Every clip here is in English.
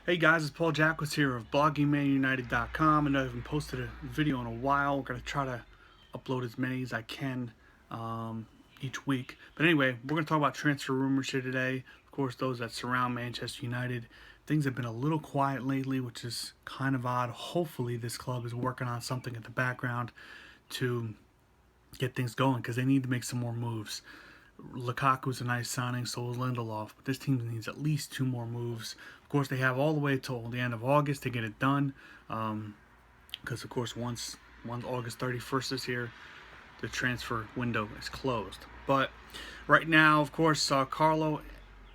Hey guys, it's Paul Jackwitz here of bloggingmanunited.com. I know I haven't posted a video in a while. We're going to try to upload as many as I can each week. But anyway, we're going to talk about transfer rumors here today. Of course, those that surround Manchester United. Things have been a little quiet lately, which is kind of odd. Hopefully, this club is working on something in the background to get things going because they need to make some more moves. Lukaku's a nice signing, so is Lindelof. But this team needs at least two more moves. Of course, they have all the way till the end of August to get it done. Because, of course, once August 31st is here, the transfer window is closed. But right now, of course, Carlo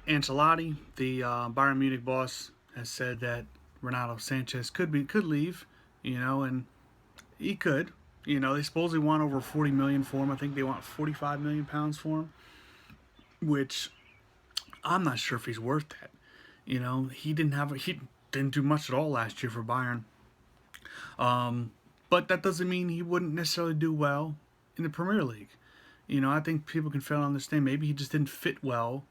Ancelotti, the Bayern Munich boss, has said that Renato Sanches could leave, and he could. They supposedly want over 40 million for him. I think they want 45 million pounds for him, which I'm not sure if he's worth that. He didn't do much at all last year for Bayern. But that doesn't mean he wouldn't necessarily do well in the Premier League. I think people can fail to understand. Maybe he just didn't fit well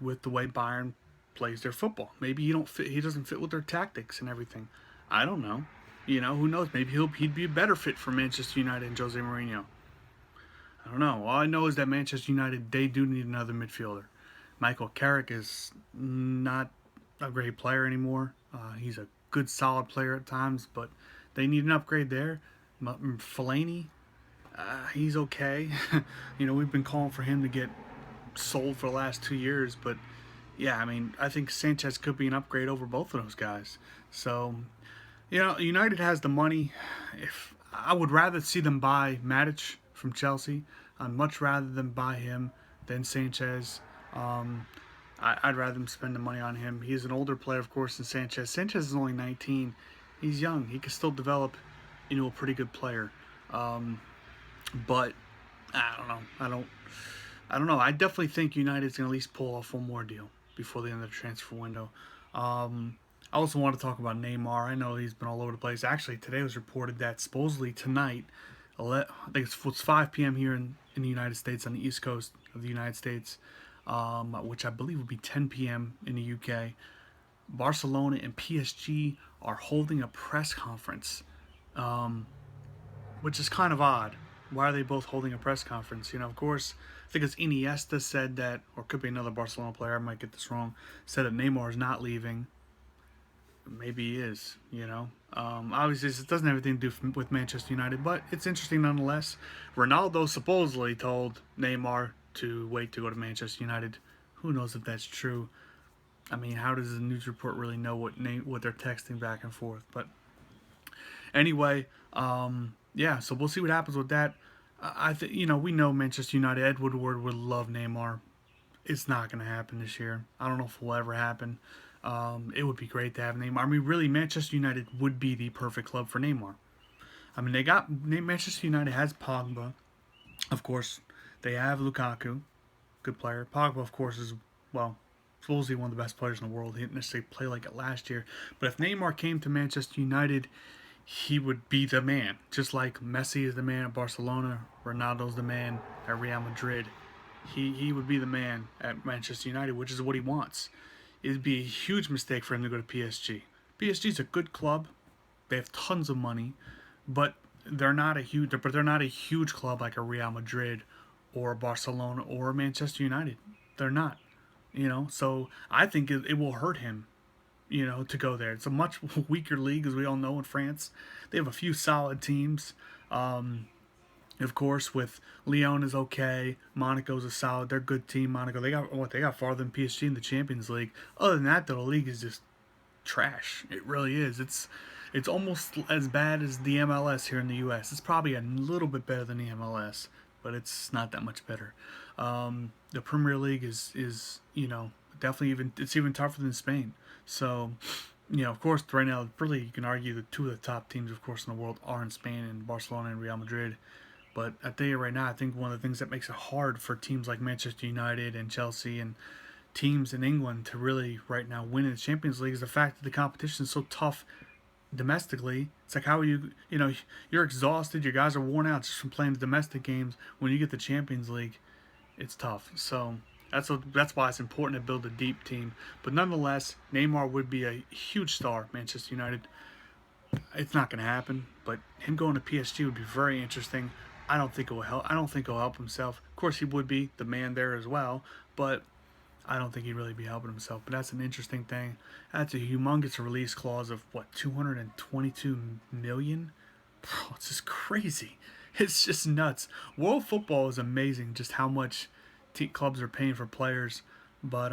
with the way Bayern plays their football. Maybe he doesn't fit with their tactics and everything. I don't know. Who knows? Maybe he'd be a better fit for Manchester United and Jose Mourinho. I don't know. All I know is that Manchester United, they do need another midfielder. Michael Carrick is not a great player anymore. He's a good, solid player at times, but they need an upgrade there. Fellaini, he's okay. We've been calling for him to get sold for the last 2 years, but yeah, I think Sanchez could be an upgrade over both of those guys. So, United has the money. If I would rather see them buy Matic from Chelsea, I'd much rather than buy him than Sanchez. I'd rather them spend the money on him. He's an older player, of course, than Sanchez. Sanchez is only 19. He's young. He can still develop, a pretty good player. But I don't know. I don't know. I definitely think United's gonna at least pull off one more deal before the end of the transfer window. I also want to talk about Neymar. I know he's been all over the place. Actually, today was reported that supposedly tonight, I think it's 5 p.m. here in the United States, on the East Coast of the United States, which I believe would be 10 p.m. in the UK. Barcelona and PSG are holding a press conference, which is kind of odd. Why are they both holding a press conference? Of course, I think it's Iniesta said that, or it could be another Barcelona player, I might get this wrong, said that Neymar is not leaving. Maybe he is, Obviously, it doesn't have anything to do with Manchester United, but it's interesting nonetheless. Ronaldo supposedly told Neymar to wait to go to Manchester United. Who knows if that's true? How does the news report really know what they're texting back and forth? But anyway, yeah, so we'll see what happens with that. I think we know Manchester United. Ed Woodward would love Neymar. It's not going to happen this year. I don't know if it will ever happen. It would be great to have Neymar. Really, Manchester United would be the perfect club for Neymar. Manchester United has Pogba, of course. They have Lukaku, good player. Pogba, of course, is supposedly one of the best players in the world. He didn't necessarily play like it last year, but if Neymar came to Manchester United, he would be the man. Just like Messi is the man at Barcelona, Ronaldo's the man at Real Madrid. He would be the man at Manchester United, which is what he wants. It'd be a huge mistake for him to go to PSG. PSG's a good club. They have tons of money, but they're not a huge club like a Real Madrid or Barcelona or Manchester United. They're not. So I think it will hurt him, to go there. It's a much weaker league, as we all know, in France. They have a few solid teams. Of course, with Lyon is okay. Monaco's a solid. They're a good team. Monaco, they got farther than PSG in the Champions League. Other than that, though, the league is just trash. It really is. It's almost as bad as the MLS here in the U.S. It's probably a little bit better than the MLS, but it's not that much better. The Premier League is definitely even tougher than Spain. So, of course, right now, really, you can argue the two of the top teams, of course, in the world are in Spain, and Barcelona and Real Madrid. But I tell you right now, I think one of the things that makes it hard for teams like Manchester United and Chelsea and teams in England to really right now win in the Champions League is the fact that the competition is so tough domestically. It's like, how are you're exhausted, your guys are worn out just from playing the domestic games. When you get the Champions League, it's tough. So That's why it's important to build a deep team. But nonetheless, Neymar would be a huge star at Manchester United. It's not going to happen, but him going to PSG would be very interesting. I don't think it will help. I don't think he'll help himself. Of course, he would be the man there as well, but I don't think he'd really be helping himself. But that's an interesting thing. That's a humongous release clause of what, 222 million. Bro, it's just crazy. It's just nuts. World football is amazing. Just how much clubs are paying for players, but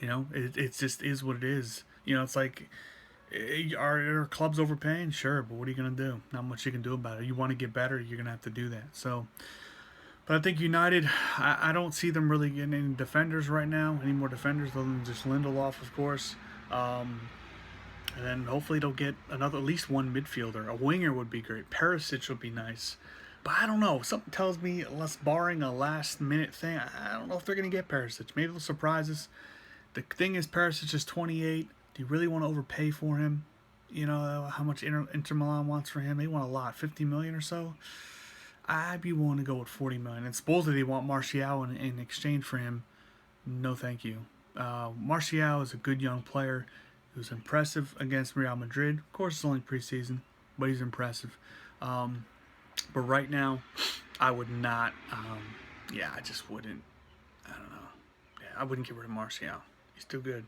it just is what it is. It's like, are clubs overpaying? Sure, but what are you gonna do? Not much you can do about it. You want to get better, you're gonna have to do that. So, but I think United, I don't see them really getting any defenders right now. Any more defenders other than just Lindelof, of course. And then hopefully they'll get at least one midfielder. A winger would be great. Perisic would be nice. But I don't know. Something tells me, unless barring a last minute thing, I don't know if they're going to get Perisic. Maybe they'll surprise us. The thing is, Perisic is 28. Do you really want to overpay for him? How much Inter Milan wants for him? They want a lot, 50 million or so. I'd be willing to go with 40 million. And supposedly they want Martial in exchange for him. No, thank you. Martial is a good young player. He was impressive against Real Madrid. Of course, it's only preseason, but he's impressive. But right now, I would not. I just wouldn't. I don't know. Yeah, I wouldn't get rid of Martial. He's too good.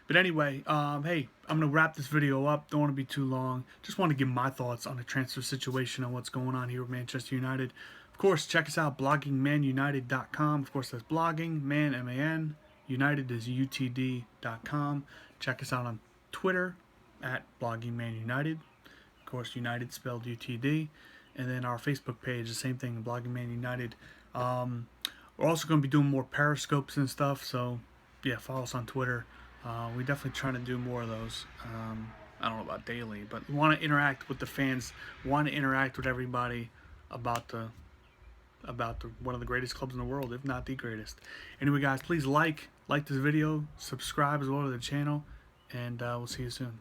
But anyway, hey, I'm going to wrap this video up. Don't want to be too long. Just want to give my thoughts on the transfer situation and what's going on here with Manchester United. Of course, check us out, bloggingmanunited.com. Of course, that's blogging, man, M-A-N. United is UTD.com. Check us out on Twitter at bloggingmanunited. Of course, United spelled UTD. And then our Facebook page, the same thing, Blogging Man United. We're also going to be doing more Periscopes and stuff. So, yeah, follow us on Twitter. We're definitely trying to do more of those. I don't know about daily, but we want to interact with the fans. Want to interact with everybody about one of the greatest clubs in the world, if not the greatest. Anyway, guys, please like this video, subscribe as well to the channel, and we'll see you soon.